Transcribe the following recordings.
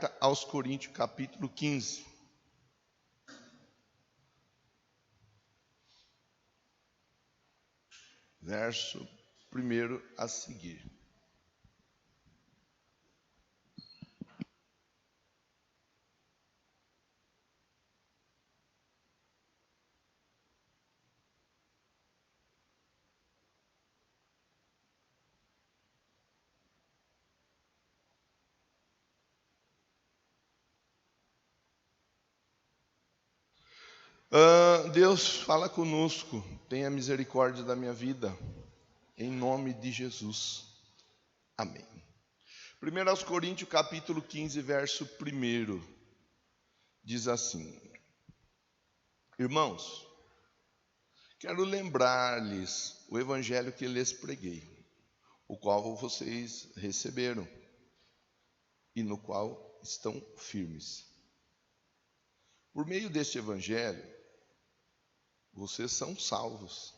Carta aos Coríntios, capítulo 15. Verso 1 a seguir. Deus, fala conosco, tenha misericórdia da minha vida, em nome de Jesus. Amém. 1 aos Coríntios, capítulo 15, verso 1, diz assim: Irmãos, quero lembrar-lhes o evangelho que lhes preguei, o qual vocês receberam e no qual estão firmes. Por meio deste evangelho, vocês são salvos,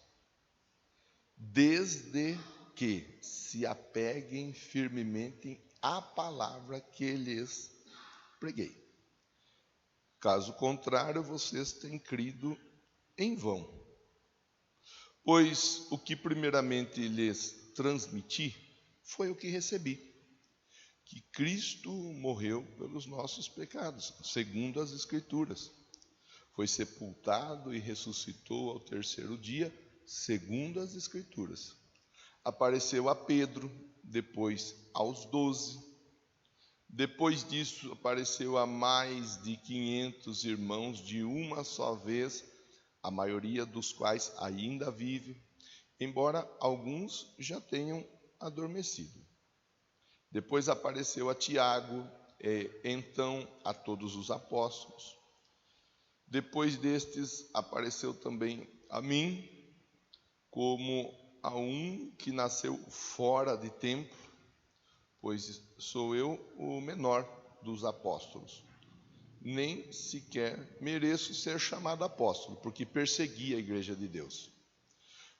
desde que se apeguem firmemente à palavra que lhes preguei. Caso contrário, vocês têm crido em vão. Pois o que primeiramente lhes transmiti foi o que recebi, que Cristo morreu pelos nossos pecados, segundo as Escrituras. Foi sepultado e ressuscitou ao terceiro dia, segundo as Escrituras. Apareceu a Pedro, depois aos 12. Depois disso, apareceu a mais de 500 irmãos de uma só vez, a maioria dos quais ainda vive, embora alguns já tenham adormecido. Depois apareceu a Tiago, e então a todos os apóstolos. Depois destes, apareceu também a mim, como a um que nasceu fora de tempo, pois sou eu o menor dos apóstolos. Nem sequer mereço ser chamado apóstolo, porque persegui a igreja de Deus.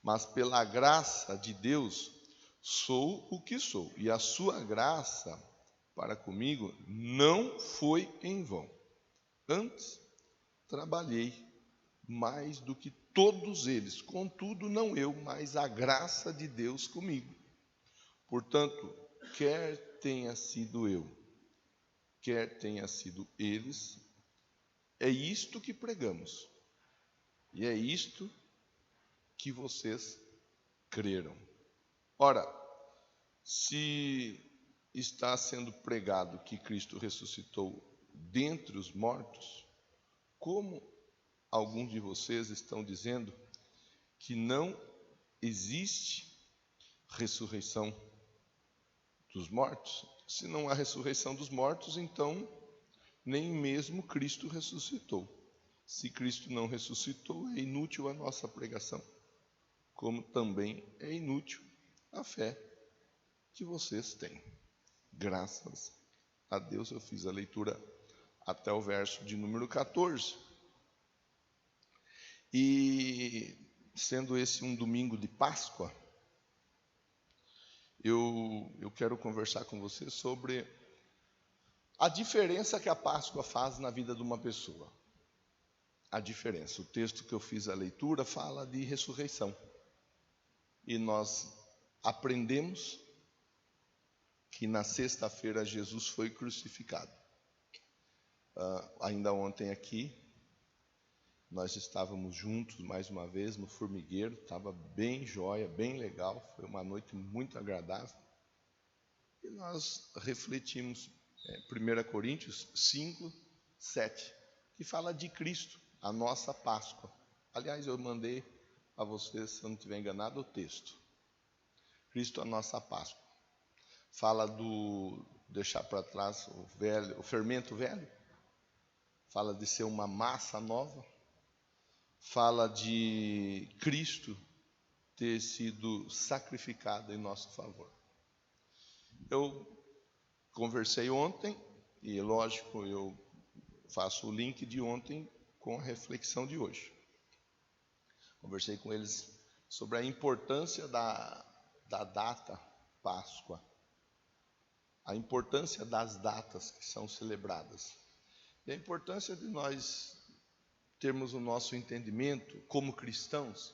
Mas pela graça de Deus, sou o que sou, e a sua graça para comigo não foi em vão. Antes, trabalhei mais do que todos eles, contudo não eu, mas a graça de Deus comigo. Portanto, quer tenha sido eu, quer tenha sido eles, é isto que pregamos, e é isto que vocês creram. Ora, se está sendo pregado que Cristo ressuscitou dentre os mortos, como alguns de vocês estão dizendo que não existe ressurreição dos mortos? Se não há ressurreição dos mortos, então nem mesmo Cristo ressuscitou. Se Cristo não ressuscitou, é inútil a nossa pregação, como também é inútil a fé que vocês têm. Graças a Deus, eu fiz a leitura até o verso de número 14. E sendo esse um domingo de Páscoa, eu quero conversar com você sobre a diferença que a Páscoa faz na vida de uma pessoa. A diferença. O texto que eu fiz a leitura fala de ressurreição. E nós aprendemos que na sexta-feira Jesus foi crucificado. Ainda ontem aqui, nós estávamos juntos mais uma vez no formigueiro, estava bem jóia, bem legal, foi uma noite muito agradável. E nós refletimos 1 Coríntios 5, 7, que fala de Cristo, a nossa Páscoa. Aliás, eu mandei a vocês, se eu não estiver enganado, o texto. Cristo, a nossa Páscoa. Fala do deixar para trás o fermento velho, fala de ser uma massa nova, fala de Cristo ter sido sacrificado em nosso favor. Eu conversei ontem, e lógico, eu faço o link de ontem com a reflexão de hoje. Conversei com eles sobre a importância da data Páscoa. a importância das datas que são celebradas. E a importância de nós termos o nosso entendimento como cristãos,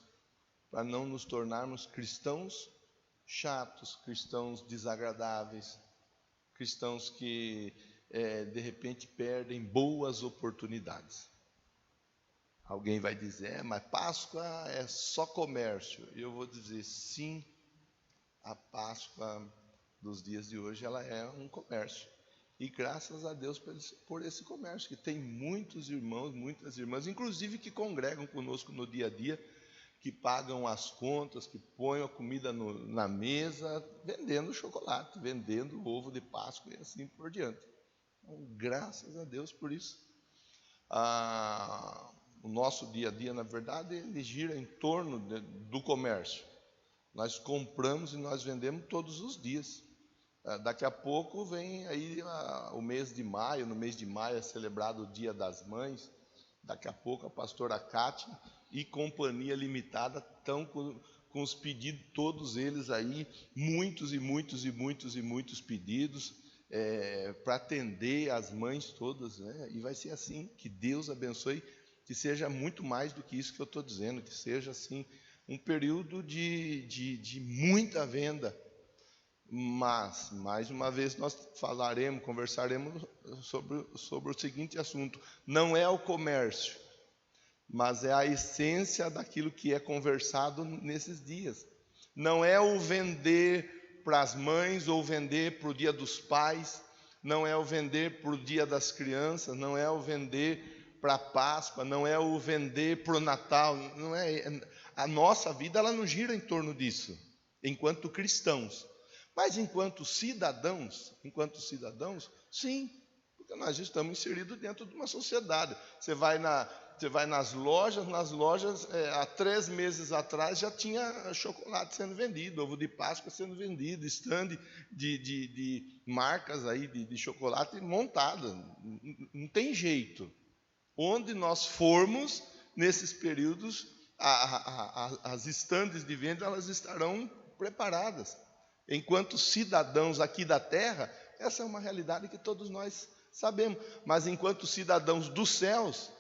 para não nos tornarmos cristãos chatos, cristãos desagradáveis, cristãos que de repente perdem boas oportunidades. Alguém vai dizer, mas Páscoa é só comércio. E eu vou dizer, sim, a Páscoa dos dias de hoje, ela é um comércio. E graças a Deus por esse comércio, que tem muitos irmãos, muitas irmãs, inclusive que congregam conosco no dia a dia, que pagam as contas, que põem a comida na mesa, vendendo chocolate, vendendo ovo de Páscoa e assim por diante. Então, graças a Deus por isso. O nosso dia a dia, na verdade, ele gira em torno do comércio. Nós compramos e nós vendemos todos os dias. Daqui a pouco vem aí o mês de maio. No mês de maio é celebrado o Dia das Mães. Daqui a pouco a pastora Cátia e Companhia Limitada estão com os pedidos, todos eles aí, muitos pedidos para atender as mães todas, né? E vai ser assim, que Deus abençoe, que seja muito mais do que isso que eu estou dizendo, que seja assim um período de muita venda. Mas, mais uma vez, nós conversaremos sobre o seguinte assunto: não é o comércio, mas é a essência daquilo que é conversado nesses dias. Não é o vender para as mães ou vender para o Dia dos Pais, não é o vender para o Dia das Crianças, não é o vender para a Páscoa, não é o vender para o Natal. Não é. A nossa vida, ela não gira em torno disso, enquanto cristãos. Mas enquanto cidadãos, sim, porque nós estamos inseridos dentro de uma sociedade. Você vai nas lojas, há 3 meses atrás já tinha chocolate sendo vendido, ovo de Páscoa sendo vendido, stand de marcas aí de chocolate montada. Não tem jeito. Onde nós formos, nesses períodos, as estandes de venda, elas estarão preparadas. Enquanto cidadãos aqui da terra, essa é uma realidade que todos nós sabemos. Mas enquanto cidadãos dos céus,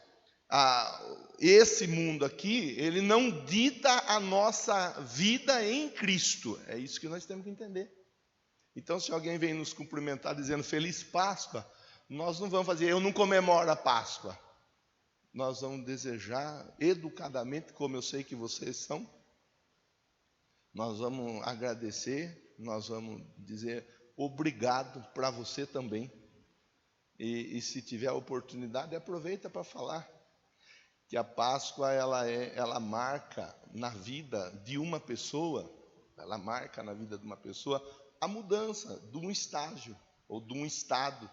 esse mundo aqui, ele não dita a nossa vida em Cristo. É isso que nós temos que entender. Então, se alguém vem nos cumprimentar dizendo Feliz Páscoa, nós não vamos fazer, eu não comemoro a Páscoa. Nós vamos desejar educadamente, como eu sei que vocês são. Nós vamos agradecer, nós vamos dizer obrigado para você também. E se tiver a oportunidade, aproveita para falar que a Páscoa ela marca na vida de uma pessoa, a mudança de um estágio ou de um estado.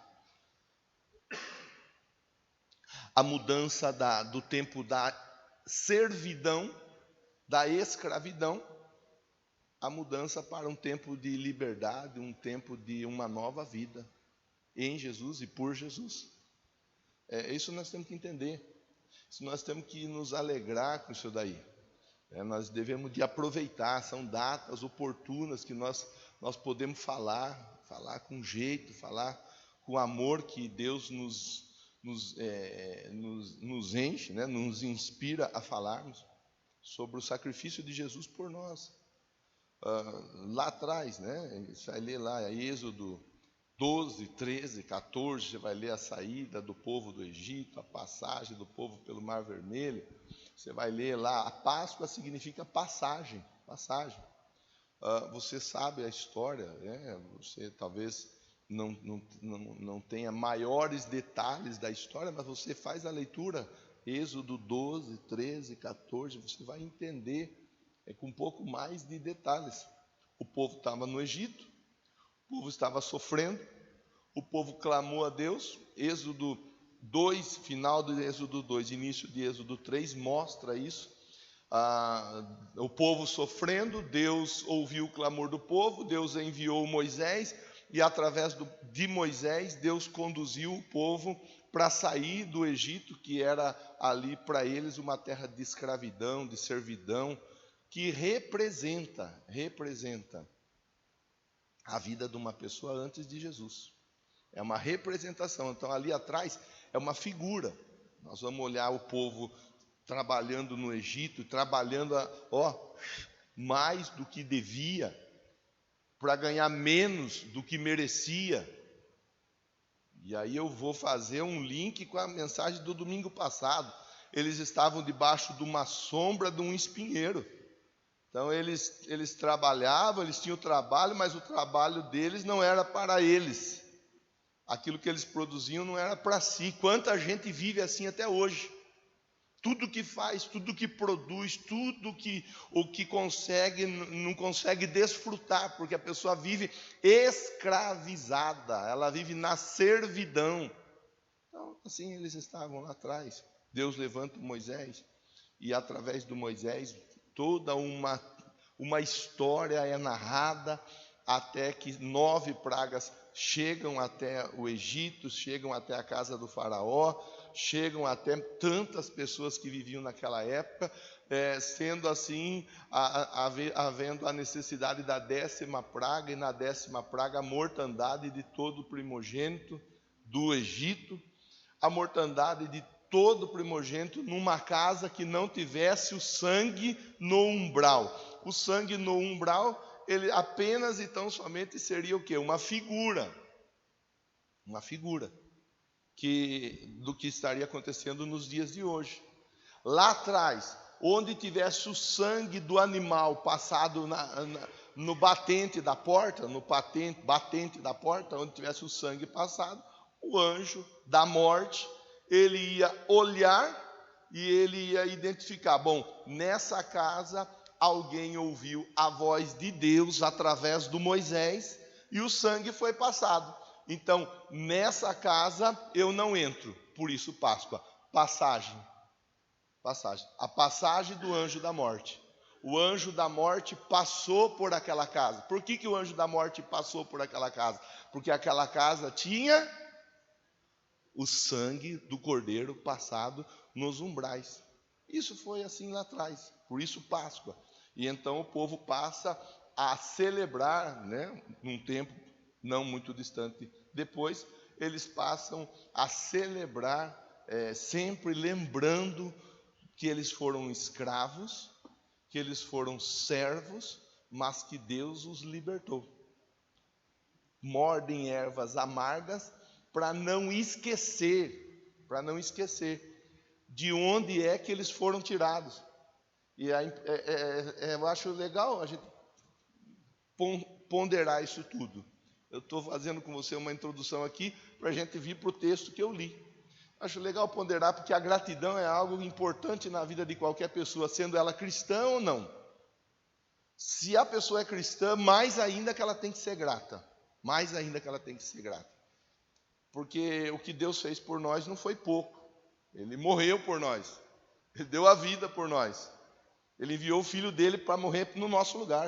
A mudança do tempo da servidão, da escravidão, a mudança para um tempo de liberdade, um tempo de uma nova vida em Jesus e por Jesus. Isso nós temos que entender. Isso nós temos que nos alegrar com isso daí. Nós devemos de aproveitar, são datas oportunas que nós podemos falar com jeito, falar com amor que Deus nos enche, né? Nos inspira a falarmos sobre o sacrifício de Jesus por nós. Lá atrás, né? Você vai ler lá Êxodo 12, 13, 14, você vai ler a saída do povo do Egito, a passagem do povo pelo Mar Vermelho. Você vai ler lá, a Páscoa significa passagem. Você sabe a história, né? Você talvez não tenha maiores detalhes da história, mas você faz a leitura, Êxodo 12, 13, 14, você vai entender com um pouco mais de detalhes. O povo estava no Egito, o povo estava sofrendo, o povo clamou a Deus. Êxodo 2, final de Êxodo 2, início de Êxodo 3, mostra isso. O povo sofrendo, Deus ouviu o clamor do povo, Deus enviou Moisés, e através de Moisés, Deus conduziu o povo para sair do Egito, que era ali para eles uma terra de escravidão, de servidão, que representa a vida de uma pessoa antes de Jesus. É uma representação. Então, ali atrás é uma figura. Nós vamos olhar o povo trabalhando no Egito, trabalhando mais do que devia, para ganhar menos do que merecia. E aí eu vou fazer um link com a mensagem do domingo passado. Eles estavam debaixo de uma sombra de um espinheiro. Então eles trabalhavam, eles tinham trabalho, mas o trabalho deles não era para eles. Aquilo que eles produziam não era para si. Quanta gente vive assim até hoje. Tudo que faz, tudo que produz, o que consegue, não consegue desfrutar, porque a pessoa vive escravizada, ela vive na servidão. Então, assim eles estavam lá atrás. Deus levanta Moisés, e através do Moisés, toda uma história é narrada, até que 9 pragas chegam até o Egito, chegam até a casa do faraó, chegam até tantas pessoas que viviam naquela época, sendo assim, havendo a necessidade da 10ª praga, e na 10ª praga a mortandade de todo primogênito do Egito, a mortandade de todo primogênito numa casa que não tivesse o sangue no umbral. O sangue no umbral, ele apenas e tão somente seria o quê? Uma figura do que estaria acontecendo nos dias de hoje. Lá atrás, onde tivesse o sangue do animal passado no batente da porta, batente da porta, onde tivesse o sangue passado, o anjo da morte, ele ia olhar e ele ia identificar, bom, nessa casa alguém ouviu a voz de Deus através do Moisés e o sangue foi passado. Então, nessa casa eu não entro, por isso Páscoa. Passagem. A passagem do anjo da morte. O anjo da morte passou por aquela casa. Por que o anjo da morte passou por aquela casa? Porque aquela casa tinha o sangue do cordeiro passado nos umbrais. Isso foi assim lá atrás, por isso Páscoa. E então o povo passa a celebrar, num tempo não muito distante depois, eles passam a celebrar, sempre lembrando que eles foram escravos, que eles foram servos, mas que Deus os libertou. Mordem ervas amargas para não esquecer de onde é que eles foram tirados. E aí, eu acho legal a gente ponderar isso tudo. Eu estou fazendo com você uma introdução aqui para a gente vir para o texto que eu li. Acho legal ponderar, porque a gratidão é algo importante na vida de qualquer pessoa, sendo ela cristã ou não. Se a pessoa é cristã, mais ainda que ela tem que ser grata. Porque o que Deus fez por nós não foi pouco. Ele morreu por nós. Ele deu a vida por nós. Ele enviou o filho dele para morrer no nosso lugar.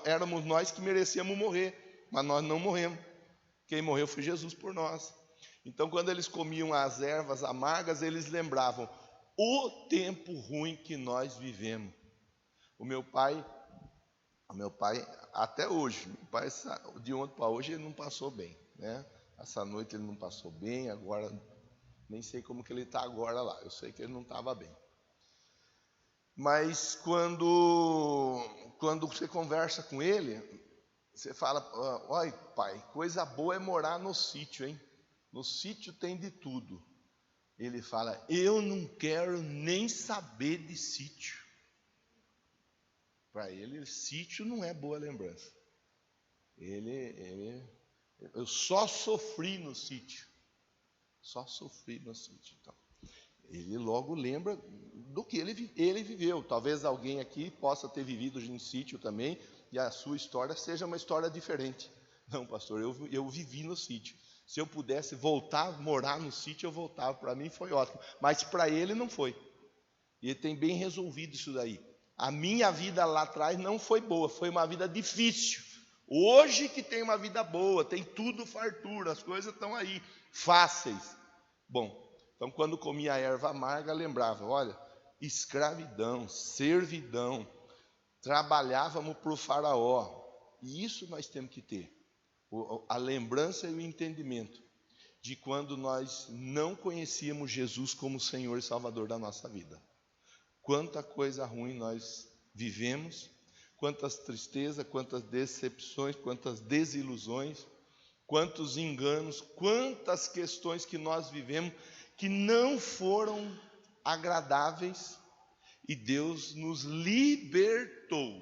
Éramos nós que merecíamos morrer, mas nós não morremos. Quem morreu foi Jesus por nós. Então, quando eles comiam as ervas amargas, eles lembravam o tempo ruim que nós vivemos. O meu pai, até hoje, de ontem para hoje, ele não passou bem, Essa noite ele não passou bem, agora nem sei como que ele está agora lá. Eu sei que ele não estava bem. Mas quando você conversa com ele, você fala, olha pai, coisa boa é morar no sítio, hein? No sítio tem de tudo. Ele fala, eu não quero nem saber de sítio. Para ele, sítio não é boa lembrança. Eu só sofri no sítio. Então, ele logo lembra do que ele viveu. Talvez alguém aqui possa ter vivido em sítio também, e a sua história seja uma história diferente. Não, pastor, eu vivi no sítio. Se eu pudesse voltar a morar no sítio, eu voltava. Para mim foi ótimo, mas para ele não foi. E ele tem bem resolvido isso daí. A minha vida lá atrás não foi boa, foi uma vida difícil. Hoje que tem uma vida boa, tem tudo fartura, as coisas estão aí, fáceis. Bom, então quando comia a erva amarga, lembrava, olha, escravidão, servidão, trabalhávamos para o faraó. E isso nós temos que ter. a lembrança e o entendimento de quando nós não conhecíamos Jesus como Senhor e Salvador da nossa vida. Quanta coisa ruim nós vivemos, quantas tristezas, quantas decepções, quantas desilusões, quantos enganos, quantas questões que nós vivemos que não foram agradáveis, e Deus nos libertou.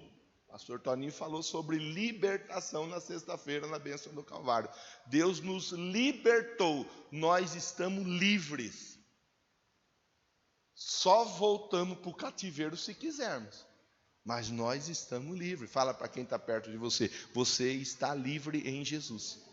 O pastor Toninho falou sobre libertação na sexta-feira na bênção do Calvário. Deus nos libertou, nós estamos livres. Só voltamos para o cativeiro se quisermos, mas nós estamos livres. Fala para quem está perto de você: você está livre em Jesus.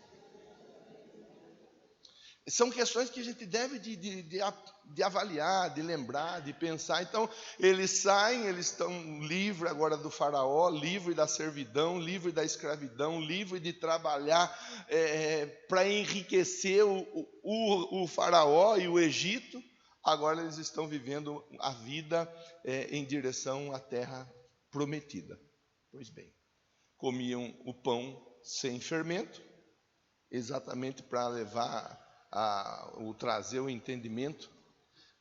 São questões que a gente deve de avaliar, de lembrar, de pensar. Então, eles saem, eles estão livres agora do faraó, livres da servidão, livres da escravidão, livres de trabalhar para enriquecer o faraó e o Egito. Agora eles estão vivendo a vida em direção à terra prometida. Pois bem, comiam o pão sem fermento, exatamente para levar trazer o entendimento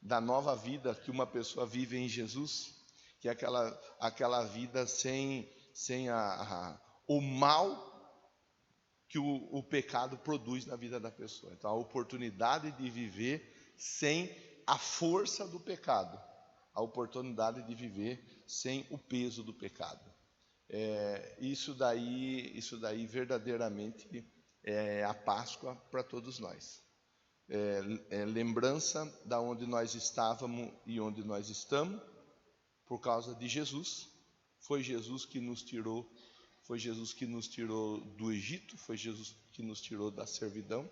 da nova vida que uma pessoa vive em Jesus, que é aquela vida sem o mal que o pecado produz na vida da pessoa. Então, a oportunidade de viver sem a força do pecado, a oportunidade de viver sem o peso do pecado. Isso daí verdadeiramente é a Páscoa para todos nós. Lembrança da onde nós estávamos e onde nós estamos, por causa de Jesus. Foi Jesus que nos tirou do Egito, foi Jesus que nos tirou da servidão,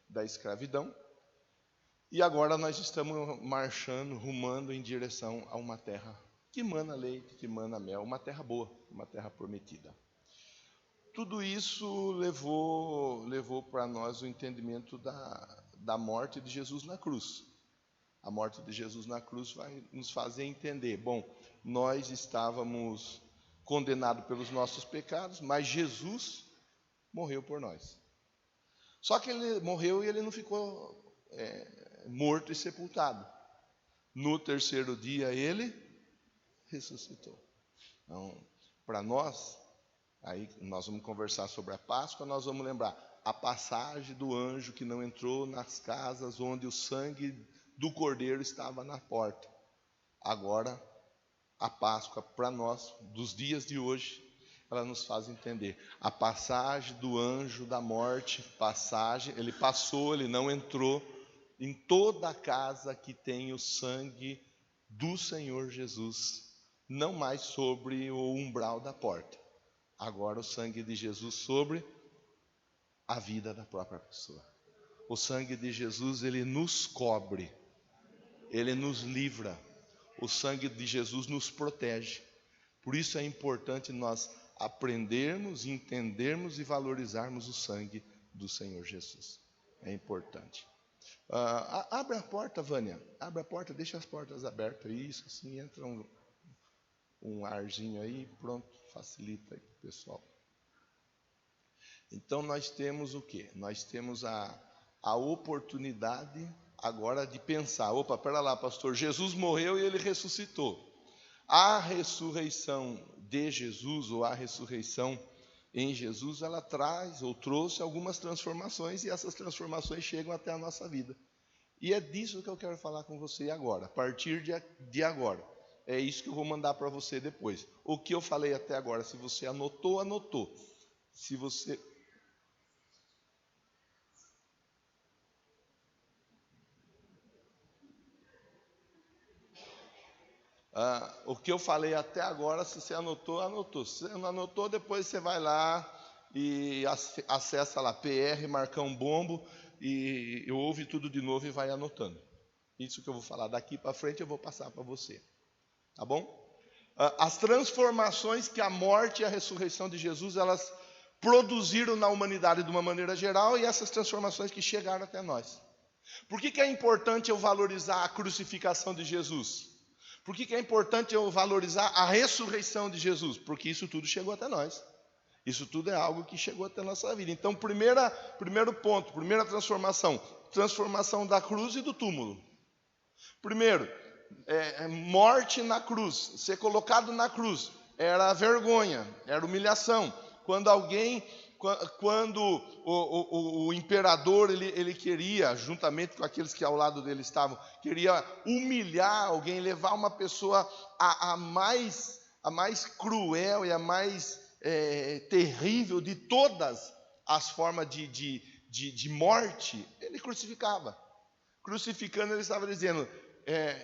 da escravidão. E agora nós estamos marchando, rumando em direção a uma terra que mana leite, que mana mel, uma terra boa, uma terra prometida. Tudo isso levou para nós o entendimento da morte de Jesus na cruz. A morte de Jesus na cruz vai nos fazer entender, bom, nós estávamos condenados pelos nossos pecados, mas Jesus morreu por nós. Só que ele morreu e ele não ficou morto e sepultado. No terceiro dia ele ressuscitou. Então, para nós, aí nós vamos conversar sobre a Páscoa, nós vamos lembrar a passagem do anjo que não entrou nas casas onde o sangue do cordeiro estava na porta. Agora, a Páscoa para nós, dos dias de hoje, ela nos faz entender a passagem do anjo da morte, ele passou, ele não entrou em toda a casa que tem o sangue do Senhor Jesus, não mais sobre o umbral da porta. Agora o sangue de Jesus sobre a vida da própria pessoa. O sangue de Jesus, ele nos cobre, ele nos livra. O sangue de Jesus nos protege. Por isso é importante nós aprendermos, entendermos e valorizarmos o sangue do Senhor Jesus. É importante. Abre a porta, Vânia. Abre a porta, deixa as portas abertas. Isso, assim, entra um arzinho aí, pronto, facilita aí para o pessoal. Então nós temos o quê? Nós temos a oportunidade agora de pensar, opa, pera lá, pastor, Jesus morreu e ele ressuscitou. A ressurreição de Jesus, ou a ressurreição em Jesus, ela traz ou trouxe algumas transformações, e essas transformações chegam até a nossa vida. E é disso que eu quero falar com você agora, a partir de agora. É isso que eu vou mandar para você depois. O que eu falei até agora, se você anotou, anotou. Se você... o que eu falei até agora, se você anotou, anotou. Se você não anotou, depois você vai lá e acessa lá, PR, Marcão Bombo, e ouve tudo de novo e vai anotando. Isso que eu vou falar daqui para frente, eu vou passar para você. Tá bom? As transformações que a morte e a ressurreição de Jesus, elas produziram na humanidade de uma maneira geral, e essas transformações que chegaram até nós. Por que é importante eu valorizar a crucificação de Jesus? Por que é importante eu valorizar a ressurreição de Jesus? Porque isso tudo chegou até nós. Isso tudo é algo que chegou até a nossa vida. Então, primeiro ponto, primeira transformação da cruz e do túmulo. Primeiro, morte na cruz, ser colocado na cruz, era vergonha, era humilhação. Quando o imperador, ele queria, juntamente com aqueles que ao lado dele estavam, queria humilhar alguém, levar uma pessoa a mais cruel e a mais terrível de todas as formas de morte, ele crucificava. Crucificando, ele estava dizendo,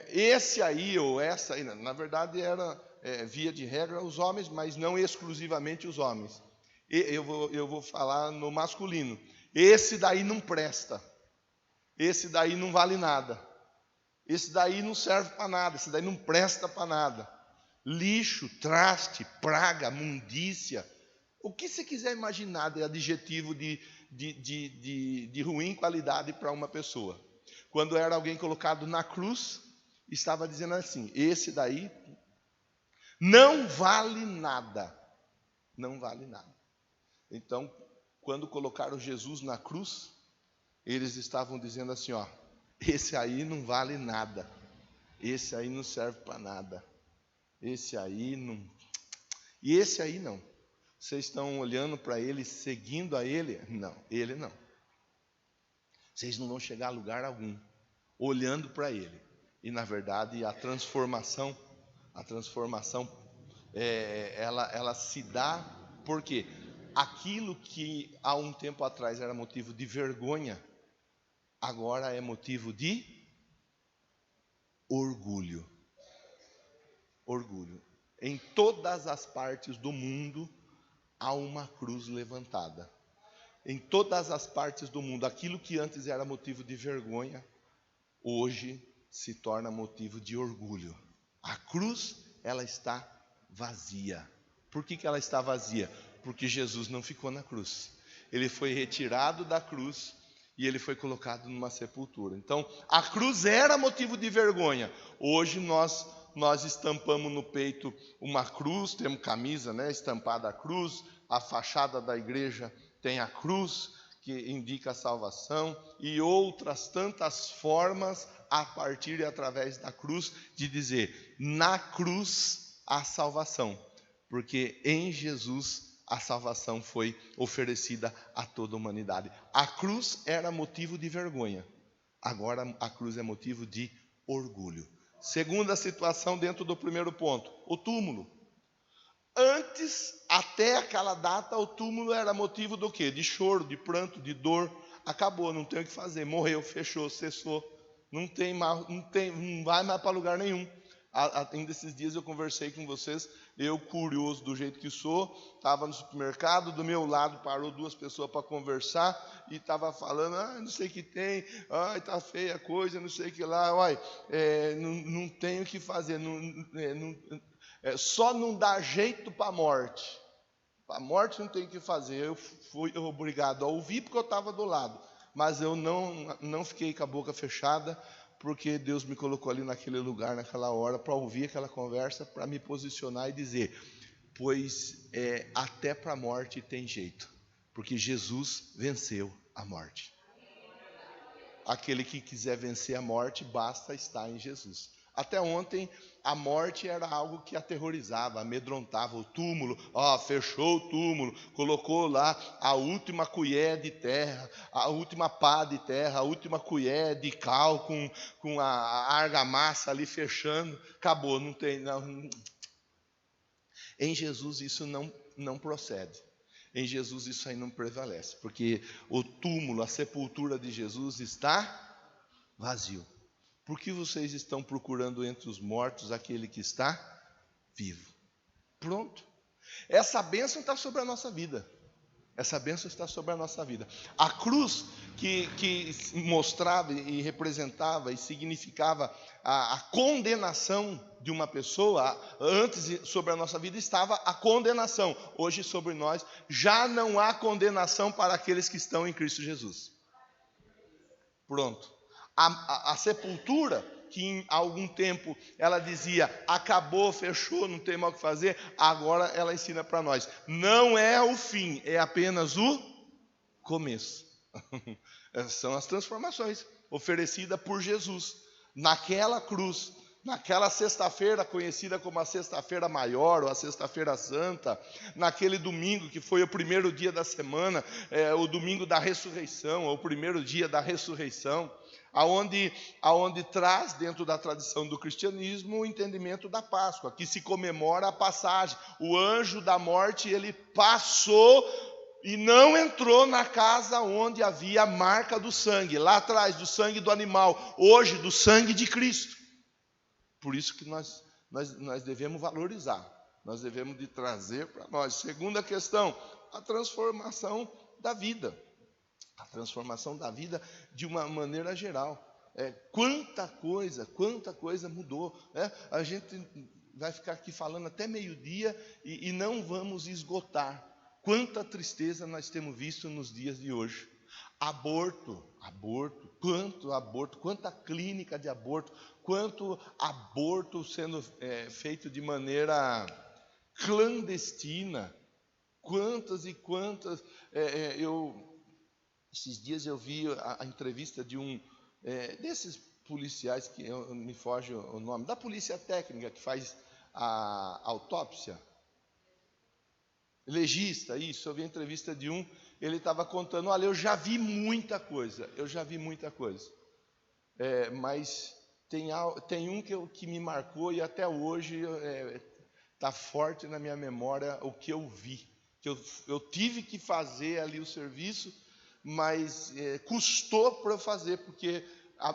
esse aí ou essa aí, na verdade era via de regra os homens, mas não exclusivamente os homens. Eu vou falar no masculino. Esse daí não presta. Esse daí não vale nada. Esse daí não serve para nada. Esse daí não presta para nada. Lixo, traste, praga, mundícia. O que você quiser imaginar de adjetivo de ruim qualidade para uma pessoa. Quando era alguém colocado na cruz, estava dizendo assim, esse daí não vale nada. Não vale nada. Então, quando colocaram Jesus na cruz, eles estavam dizendo assim, ó, esse aí não vale nada. Esse aí não serve para nada. Esse aí não. E esse aí não. Vocês estão olhando para ele, seguindo a ele? Não, ele não. Vocês não vão chegar a lugar algum olhando para ele. E na verdade a transformação, ela se dá porque aquilo que há um tempo atrás era motivo de vergonha, agora é motivo de orgulho. Orgulho. Em todas as partes do mundo há uma cruz levantada. Em todas as partes do mundo, aquilo que antes era motivo de vergonha, hoje se torna motivo de orgulho. A cruz, ela está vazia. Por que ela está vazia? Porque Jesus não ficou na cruz. Ele foi retirado da cruz e ele foi colocado numa sepultura. Então, a cruz era motivo de vergonha. Hoje nós estampamos no peito uma cruz, temos camisa, estampada a cruz, a fachada da igreja tem a cruz, que indica a salvação, e outras tantas formas a partir e através da cruz, de dizer, na cruz a salvação, porque em Jesus a salvação foi oferecida a toda a humanidade. A cruz era motivo de vergonha, agora a cruz é motivo de orgulho. Segunda situação dentro do primeiro ponto, o túmulo. Antes, até aquela data, o túmulo era motivo do quê? De choro, de pranto, de dor. Acabou, não tem o que fazer, morreu, fechou, cessou. Não vai mais para lugar nenhum. Ainda esses dias eu conversei com vocês, eu curioso do jeito que sou, estava no supermercado, do meu lado parou duas pessoas para conversar e estava falando, não sei o que tem, está feia a coisa, não sei o que lá, não tenho o que fazer, só não dá jeito para a morte. Para a morte não tem o que fazer. Eu fui obrigado a ouvir porque eu estava do lado, mas eu não fiquei com a boca fechada, porque Deus me colocou ali naquele lugar, naquela hora, para ouvir aquela conversa, para me posicionar e dizer, pois até para a morte tem jeito, porque Jesus venceu a morte. Aquele que quiser vencer a morte, basta estar em Jesus. Até ontem, a morte era algo que aterrorizava, amedrontava. O túmulo, fechou o túmulo, colocou lá a última colher de terra, a última pá de terra, a última colher de cal com a argamassa ali fechando. Acabou, não tem. Não. Em Jesus isso não procede. Em Jesus isso aí não prevalece, porque o túmulo, a sepultura de Jesus está vazio. Por que vocês estão procurando entre os mortos aquele que está vivo? Pronto. Essa bênção está sobre a nossa vida. Essa bênção está sobre a nossa vida. A cruz que mostrava e representava e significava a condenação de uma pessoa, antes sobre a nossa vida estava a condenação. Hoje sobre nós já não há condenação para aqueles que estão em Cristo Jesus. Pronto. A sepultura que em algum tempo ela dizia, acabou, fechou, não tem mais o que fazer, agora ela ensina para nós. Não é o fim, é apenas o começo. São as transformações oferecidas por Jesus naquela cruz, naquela sexta-feira conhecida como a sexta-feira maior ou a sexta-feira santa, naquele domingo que foi o primeiro dia da semana, o domingo da ressurreição, ou o primeiro dia da ressurreição, aonde traz dentro da tradição do cristianismo o entendimento da Páscoa, que se comemora a passagem. O anjo da morte, ele passou e não entrou na casa onde havia a marca do sangue, lá atrás, do sangue do animal, hoje do sangue de Cristo. Por isso que nós devemos valorizar, nós devemos de trazer para nós. Segunda questão, a transformação da vida. A transformação da vida de uma maneira geral. Quanta coisa mudou. A gente vai ficar aqui falando até meio-dia e não vamos esgotar. Quanta tristeza nós temos visto nos dias de hoje. Aborto, quanta clínica de aborto, quanto aborto sendo feito de maneira clandestina, quantas e quantas. Esses dias eu vi a entrevista de um desses policiais, que me foge o nome, da polícia técnica que faz a autópsia. Legista, isso, eu vi a entrevista de um, ele estava contando, olha, eu já vi muita coisa, mas tem um que me marcou e até hoje está forte na minha memória o que eu vi, que eu tive que fazer ali o serviço, mas custou para eu fazer, porque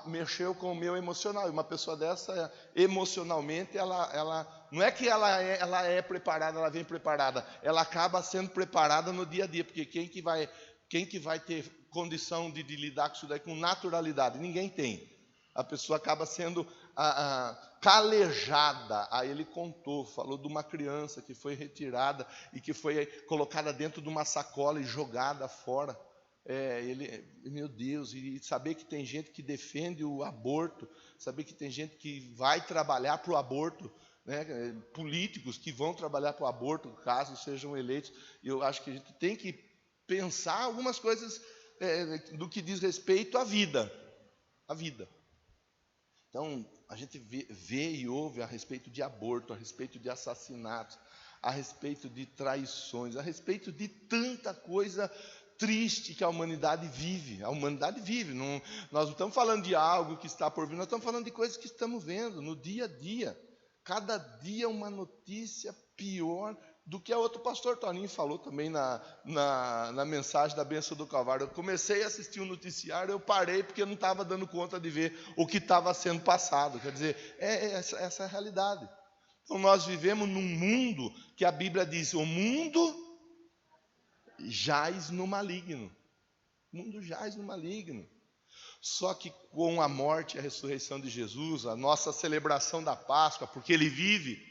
mexeu com o meu emocional. E uma pessoa dessa, emocionalmente, ela não é que ela é preparada, ela vem preparada, ela acaba sendo preparada no dia a dia, porque quem que vai ter condição de lidar com isso daí com naturalidade? Ninguém tem. A pessoa acaba sendo calejada. Aí ele falou de uma criança que foi retirada e que foi colocada dentro de uma sacola e jogada fora. Meu Deus, e saber que tem gente que defende o aborto, saber que tem gente que vai trabalhar para o aborto, né? Políticos que vão trabalhar para o aborto, caso sejam eleitos. Eu acho que a gente tem que pensar algumas coisas do que diz respeito à vida. Então, a gente vê e ouve a respeito de aborto, a respeito de assassinatos, a respeito de traições, a respeito de tanta coisa triste que a humanidade vive. Nós não estamos falando de algo que está por vir, nós estamos falando de coisas que estamos vendo no dia a dia. Cada dia uma notícia pior do que a outro. O pastor Toninho falou também na mensagem da bênção do Calvário. Eu comecei a assistir um noticiário, eu parei porque eu não estava dando conta de ver o que estava sendo passado. Quer dizer, essa é a realidade. Então nós vivemos num mundo que a Bíblia diz, o mundo jaz no maligno. O mundo jaz no maligno. Só que com a morte e a ressurreição de Jesus, a nossa celebração da Páscoa, porque Ele vive,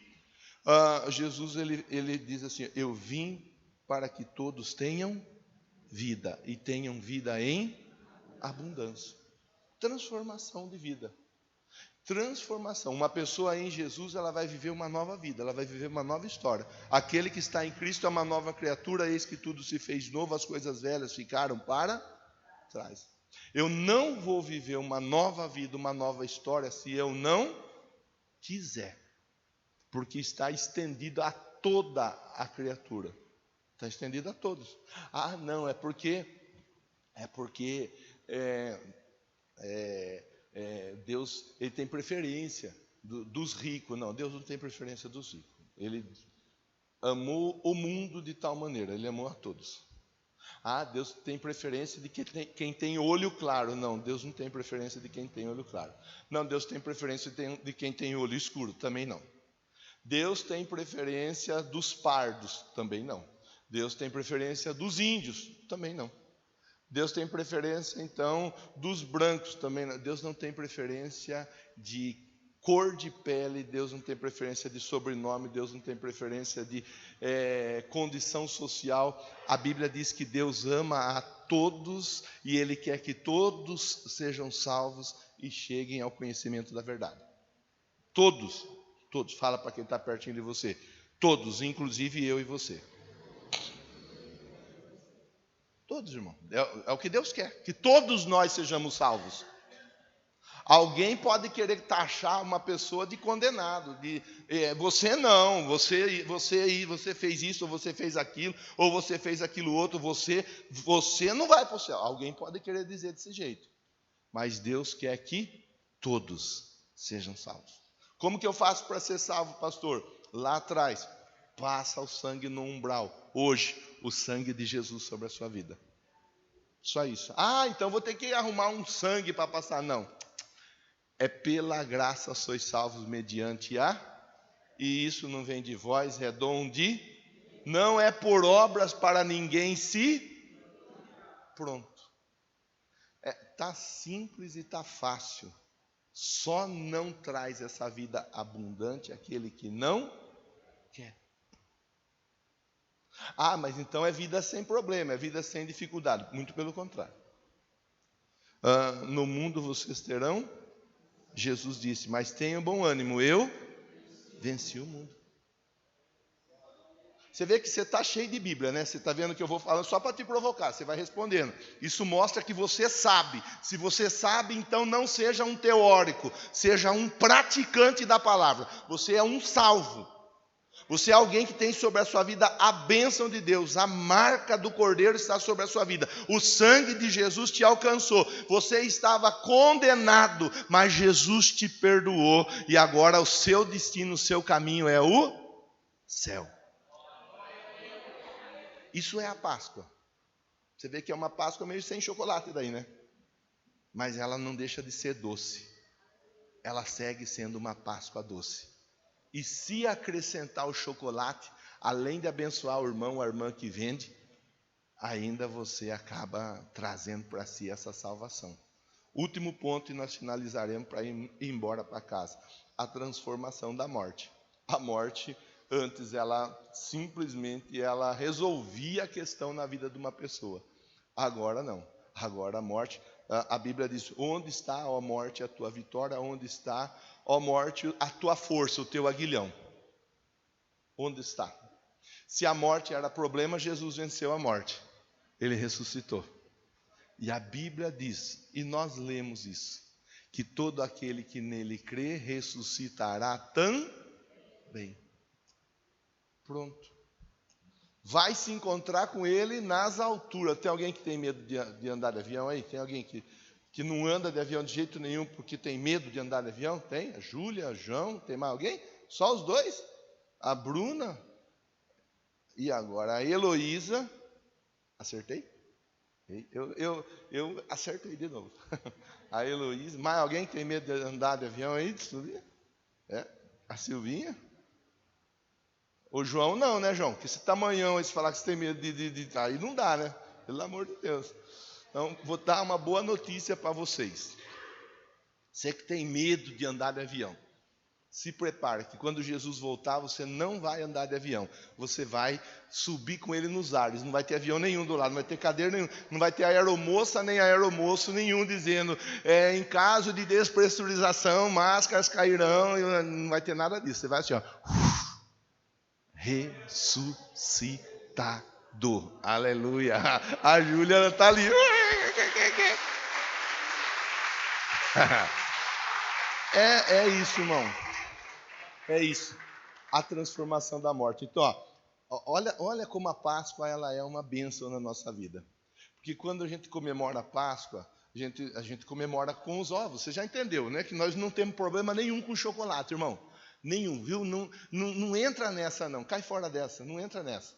Jesus ele diz assim, eu vim para que todos tenham vida, e tenham vida em abundância. Transformação de vida. Transformação. Uma pessoa em Jesus, ela vai viver uma nova vida, ela vai viver uma nova história. Aquele que está em Cristo é uma nova criatura, eis que tudo se fez novo, as coisas velhas ficaram para trás. Eu não vou viver uma nova vida, uma nova história, se eu não quiser, porque está estendido a toda a criatura. Está estendido a todos. Não, é porque Deus ele tem preferência dos ricos. Não, Deus não tem preferência dos ricos. Ele amou o mundo de tal maneira, Ele amou a todos. Deus tem preferência de quem tem olho claro. Não, Deus não tem preferência de quem tem olho claro. Não, Deus tem preferência de quem tem olho escuro. Também não. Deus tem preferência dos pardos. Também não. Deus tem preferência dos índios. Também não. Deus tem preferência, então, dos brancos. Também não. Deus não tem preferência de cor de pele, Deus não tem preferência de sobrenome, Deus não tem preferência de condição social. A Bíblia diz que Deus ama a todos e Ele quer que todos sejam salvos e cheguem ao conhecimento da verdade. Todos, fala para quem está pertinho de você. Todos, inclusive eu e você. Todos, irmão. É o que Deus quer, que todos nós sejamos salvos. Alguém pode querer taxar uma pessoa de condenado, você não, você fez isso, ou você fez aquilo, ou você fez aquilo outro, você não vai para o céu. Alguém pode querer dizer desse jeito, mas Deus quer que todos sejam salvos. Como que eu faço para ser salvo, pastor? Lá atrás, passa o sangue no umbral. Hoje, o sangue de Jesus sobre a sua vida. Só isso. Então vou ter que arrumar um sangue para passar. Não. É pela graça sois salvos mediante e isso não vem de vós, é dom de, não é por obras para ninguém se, pronto. Tá simples e tá fácil. Só não traz essa vida abundante aquele que não quer. Mas então é vida sem problema, é vida sem dificuldade. Muito pelo contrário. No mundo vocês terão, Jesus disse, mas tenham bom ânimo, eu venci o mundo. Você vê que você está cheio de Bíblia, né? Você está vendo que eu vou falando só para te provocar, você vai respondendo. Isso mostra que você sabe. Se você sabe, então não seja um teórico, seja um praticante da palavra. Você é um salvo. Você é alguém que tem sobre a sua vida a bênção de Deus, a marca do Cordeiro está sobre a sua vida. O sangue de Jesus te alcançou. Você estava condenado, mas Jesus te perdoou. E agora o seu destino, o seu caminho é o céu. Isso é a Páscoa. Você vê que é uma Páscoa meio sem chocolate daí, né? Mas ela não deixa de ser doce. Ela segue sendo uma Páscoa doce. E se acrescentar o chocolate, além de abençoar o irmão ou a irmã que vende, ainda você acaba trazendo para si essa salvação. Último ponto e nós finalizaremos para ir embora para casa. A transformação da morte. A morte, antes ela simplesmente resolvia a questão na vida de uma pessoa. Agora não. Agora a morte, a Bíblia diz, onde está, ó morte, a tua vitória? Onde está, ó morte, a tua força, o teu aguilhão? Onde está? Se a morte era problema, Jesus venceu a morte. Ele ressuscitou. E a Bíblia diz, e nós lemos isso, que todo aquele que nele crê ressuscitará também. Pronto. Vai se encontrar com ele nas alturas. Tem alguém que tem medo de andar de avião aí? Tem alguém que não anda de avião de jeito nenhum porque tem medo de andar de avião? Tem? A Júlia, a João, tem mais alguém? Só os dois? A Bruna? E agora a Heloísa? Acertei? Eu acertei de novo. A Heloísa. Mais alguém que tem medo de andar de avião aí? A Silvinha? O João não, né, João? Que esse tamanhão aí, se falar que você tem medo de aí não dá, né? Pelo amor de Deus. Então, vou dar uma boa notícia para vocês. Você que tem medo de andar de avião, se prepare que quando Jesus voltar, você não vai andar de avião. Você vai subir com ele nos ares. Não vai ter avião nenhum do lado, não vai ter cadeira nenhum. Não vai ter aeromoça nem aeromoço nenhum dizendo, em caso de despressurização, máscaras cairão. Não vai ter nada disso. Você vai assim, ó. Ressuscitado. Aleluia. A Júlia está ali. É isso, irmão. É isso. A transformação da morte. Então, olha como a Páscoa ela é uma bênção na nossa vida. Porque quando a gente comemora a Páscoa, a gente comemora com os ovos. Você já entendeu, né? Que nós não temos problema nenhum com chocolate, irmão. Nenhum, viu? Não entra nessa não, cai fora dessa, não entra nessa.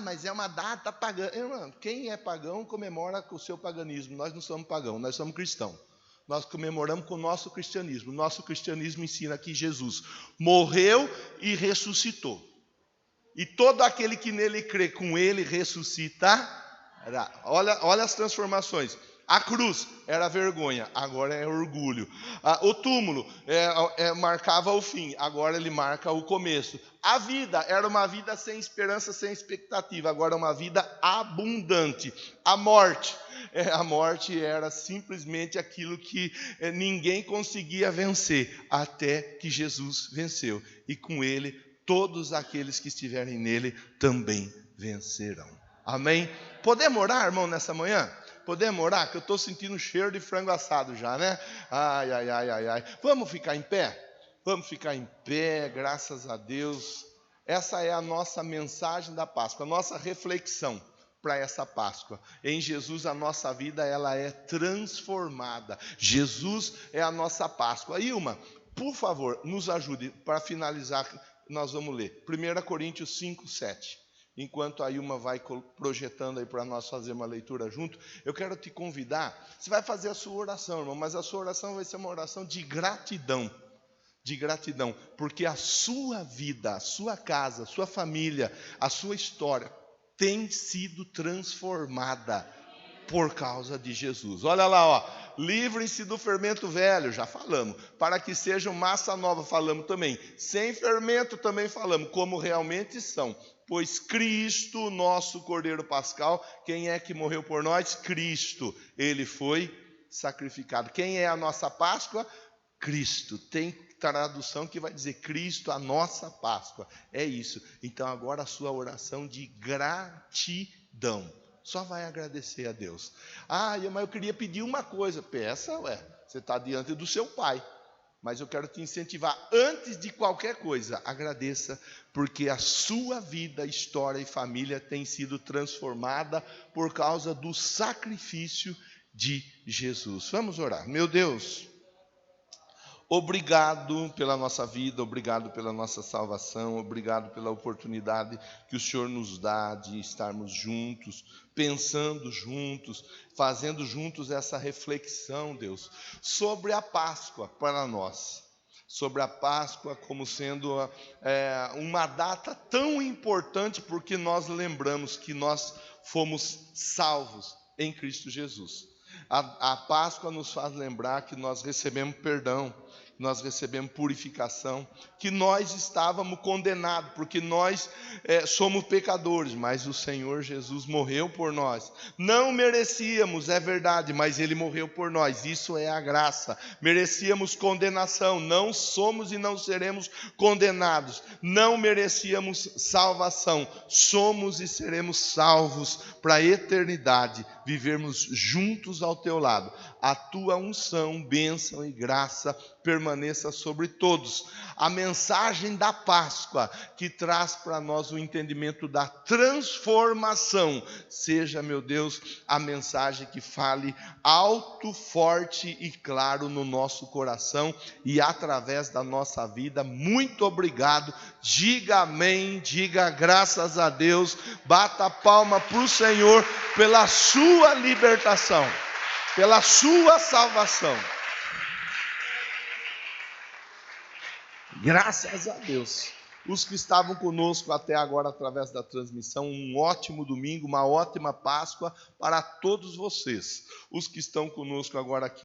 Mas é uma data pagã. Irmão, quem é pagão comemora com o seu paganismo. Nós não somos pagãos, nós somos cristãos. Nós comemoramos com o nosso cristianismo. Nosso cristianismo ensina que Jesus morreu e ressuscitou. E todo aquele que nele crê, com ele ressuscitará. Olha as transformações. A cruz era vergonha, agora é orgulho. O túmulo marcava o fim, agora ele marca o começo. A vida era uma vida sem esperança, sem expectativa, agora é uma vida abundante. A morte era simplesmente aquilo que ninguém conseguia vencer, até que Jesus venceu. E com ele, todos aqueles que estiverem nele também vencerão. Amém? Podemos orar, irmão, nessa manhã? Podemos orar? Que eu estou sentindo um cheiro de frango assado já, né? Ai, ai, ai, ai, ai. Vamos ficar em pé? Vamos ficar em pé, graças a Deus. Essa é a nossa mensagem da Páscoa, a nossa reflexão para essa Páscoa. Em Jesus a nossa vida ela é transformada. Jesus é a nossa Páscoa. Ilma, por favor, nos ajude para finalizar. Nós vamos ler 1 Coríntios 5, 7. Enquanto a Ilma vai projetando aí para nós fazer uma leitura junto, eu quero te convidar. Você vai fazer a sua oração, irmão, mas a sua oração vai ser uma oração de gratidão. De gratidão, porque a sua vida, a sua casa, a sua família, a sua história tem sido transformada por causa de Jesus. Olha lá, ó. Livrem-se do fermento velho, já falamos. Para que sejam massa nova, falamos também. Sem fermento também falamos, como realmente são. Pois Cristo, nosso Cordeiro Pascal, quem é que morreu por nós? Cristo. Ele foi sacrificado. Quem é a nossa Páscoa? Cristo. Tem tradução que vai dizer Cristo, a nossa Páscoa. É isso. Então agora a sua oração de gratidão. Só vai agradecer a Deus. Mas eu queria pedir uma coisa. Peça, você está diante do seu Pai. Mas eu quero te incentivar, antes de qualquer coisa, agradeça, porque a sua vida, história e família tem sido transformada por causa do sacrifício de Jesus. Vamos orar. Meu Deus, obrigado pela nossa vida, obrigado pela nossa salvação, obrigado pela oportunidade que o Senhor nos dá de estarmos juntos, pensando juntos, fazendo juntos essa reflexão, Deus, sobre a Páscoa para nós. Sobre a Páscoa como sendo uma data tão importante, porque nós lembramos que nós fomos salvos em Cristo Jesus. A Páscoa nos faz lembrar que nós recebemos perdão, nós recebemos purificação, que nós estávamos condenados, porque nós somos pecadores, mas o Senhor Jesus morreu por nós. Não merecíamos, é verdade, mas Ele morreu por nós, isso é a graça. Merecíamos condenação, não somos e não seremos condenados. Não merecíamos salvação, somos e seremos salvos para a eternidade, vivermos juntos ao Teu lado. A Tua unção, bênção e graça permaneça sobre todos. A mensagem da Páscoa, que traz para nós o entendimento da transformação, seja, meu Deus, a mensagem que fale alto, forte e claro no nosso coração e através da nossa vida. Muito obrigado. Diga amém, diga graças a Deus, bata a palma para o Senhor pela sua libertação, pela sua salvação. Graças a Deus. Os que estavam conosco até agora através da transmissão, um ótimo domingo, uma ótima Páscoa para todos vocês. Os que estão conosco agora aqui